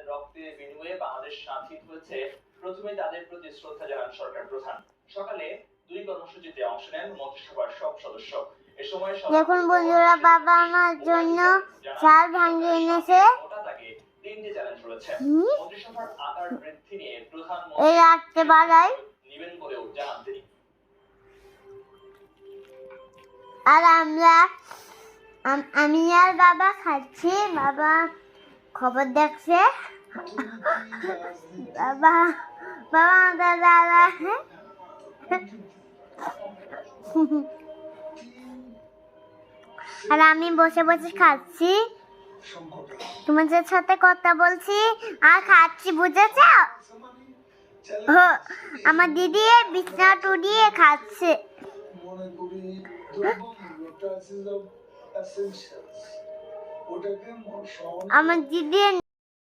রক্তের বিনিময়ে বাংলাদেশ স্বাধীন হয়েছে, প্রথমে তাদের প্রতি শ্রদ্ধা জানান সরকার প্রধান। সকালে দুই কর্মসূচিতে অংশ নেন মন্ত্রিসভার সব সদস্য। এ সময় দেখুন বন্ধুরা, বাবা আমার জন্য চাল ভাঙিয়ে এনেছে। তিনটি চ্যালেঞ্জ রয়েছে। মন্ত্রিসভার আকার বৃদ্ধি নিয়ে এই প্রধানমন্ত্রী রাখতে পারাই নিবেন বলেও জানান তিনি। আর আমি আর বাবা খাচ্ছি। বাবা খবর দেখছে। বাবা দাদা আর আমি বসে বসে খাচ্ছি, তোমাদের সাথে কথা বলছি আর খাচ্ছি, বুঝেছ? আমার দিদি বিছনা টুডিয়ে খাচ্ছে। আমার দিদি